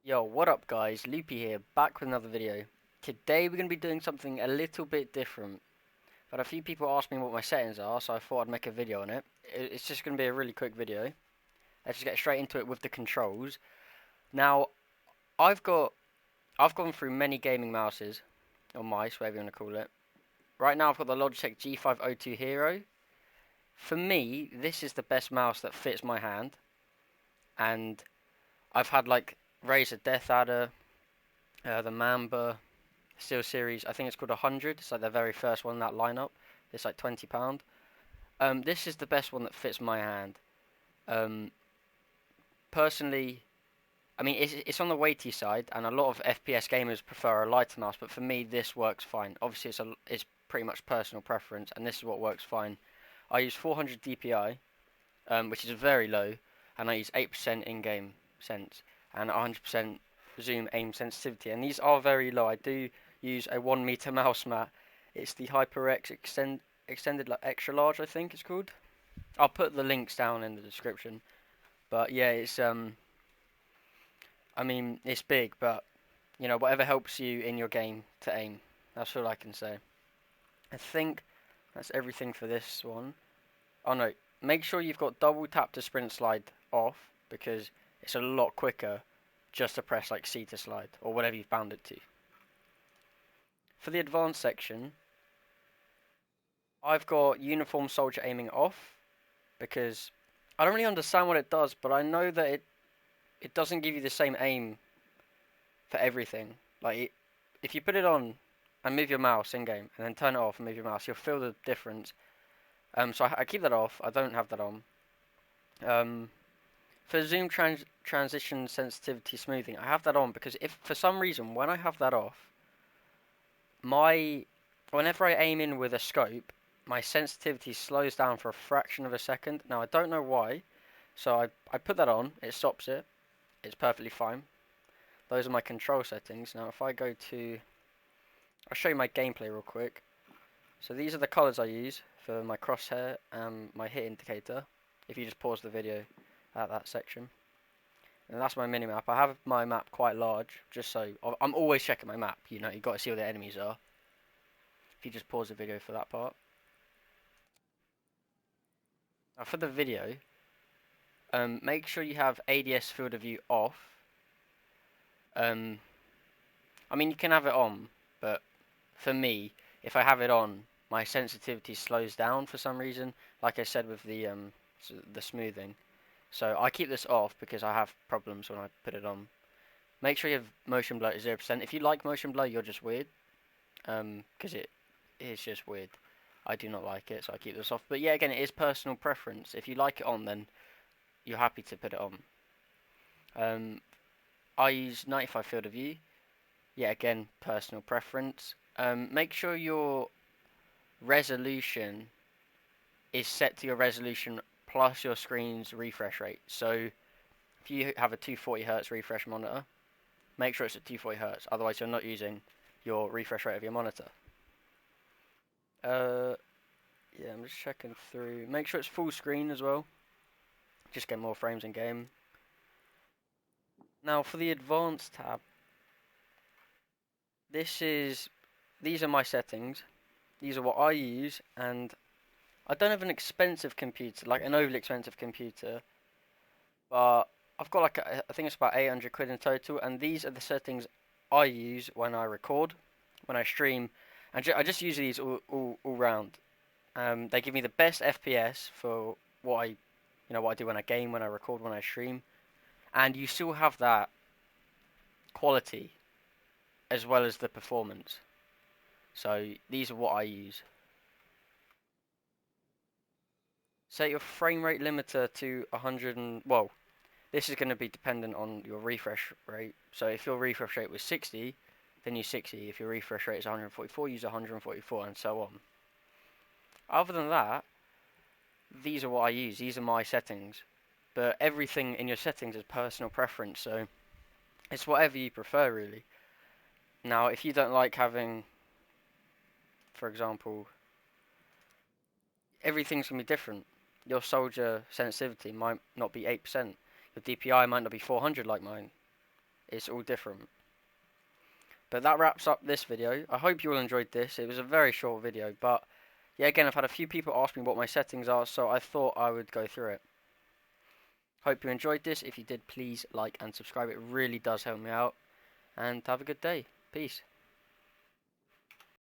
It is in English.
Yo, what up guys, Loopy here, back with another video. Today we're going to be doing something a little bit different. But a few people asked me what my settings are, so I thought I'd make a video on it. It's just going to be a really quick video. Let's just get straight into it with the controls. Now, I've got, I've gone through many gaming mouses, or mice, whatever you want to call it. Right now I've got the Logitech G502 Hero. For me, this is the best mouse that fits my hand. And I've had like Razer Death Adder, the Mamba, Steel Series, I think it's called 100. It's like the very first one in that lineup. It's like £20. This is the best one that fits my hand. Um, Personally, I mean it's on the weighty side, and a lot of FPS gamers prefer a lighter mouse. But for me, this works fine. Obviously, it's pretty much personal preference, and this is what works fine. I use 400 DPI, which is very low, and I use 8% in-game sense and 100% zoom aim sensitivity, and these are very low. I do use a 1 meter mouse mat. It's the HyperX extended like extra large, I think it's called. I'll put the links down in the description. But yeah, I mean it's big, but you know whatever helps you in your game to aim. That's all I can say. I think that's everything for this one. Oh no, make sure you've got double tap to sprint slide off because it's a lot quicker just to press like C to slide or whatever you've bound it to. For the advanced section, I've got uniform soldier aiming off because I don't really understand what it does, but I know that it doesn't give you the same aim for everything. If you put it on and move your mouse in game and then turn it off and move your mouse, you'll feel the difference. So I keep that off. I don't have that on. For zoom transition sensitivity smoothing, I have that on because if for some reason when I have that off, whenever I aim in with a scope, my sensitivity slows down for a fraction of a second. Now I don't know why, so I put that on. It stops it. It's perfectly fine. Those are my control settings. Now if I go to, I'll show you my gameplay real quick. So these are the colors I use for my crosshair and my hit indicator. If you just pause the video at that section. And that's my minimap. I have my map quite large, just so I'm always checking my map. You know, you've got to see where the enemies are. If you just pause the video for that part. Now for the video, make sure you have ADS field of view off. I mean you can have it on, but for me, if I have it on, my sensitivity slows down for some reason. Like I said with the smoothing. So I keep this off because I have problems when I put it on. Make sure you have motion blur to 0%. If you like motion blur, you're just weird. Because it is just weird. I do not like it, so I keep this off. But yeah, again, it is personal preference. If you like it on, then you're happy to put it on. I use 95 field of view. Yeah, again, personal preference. Make sure your resolution is set to your resolution plus your screen's refresh rate. So if you have a 240Hz refresh monitor, make sure it's at 240Hz. Otherwise, you're not using your refresh rate of your monitor. Yeah, I'm just checking through. Make sure it's full screen as well. Just get more frames in game. Now for the advanced tab, these are my settings. These are what I use, and I don't have an expensive computer, like an overly expensive computer, but I've got like I think it's about 800 quid in total, and these are the settings I use when I record, when I stream, and I just use these all round. They give me the best FPS for what I do when I game, when I record, when I stream, and you still have that quality as well as the performance. So these are what I use. Set your frame rate limiter to 100 and, well, this is going to be dependent on your refresh rate. So if your refresh rate was 60, then use 60. If your refresh rate is 144, use 144, and so on. Other than that, these are what I use. These are my settings. But everything in your settings is personal preference, so it's whatever you prefer, really. Now, if you don't like having, for example, everything's going to be different. Your soldier sensitivity might not be 8%. Your DPI might not be 400 like mine. it's all different. But that wraps up this video. I hope you all enjoyed this. It was a very short video, but yeah, again, I've had a few people ask me what my settings are, so I thought I would go through it. Hope you enjoyed this. If you did, please like and subscribe. It really does help me out. And have a good day. Peace.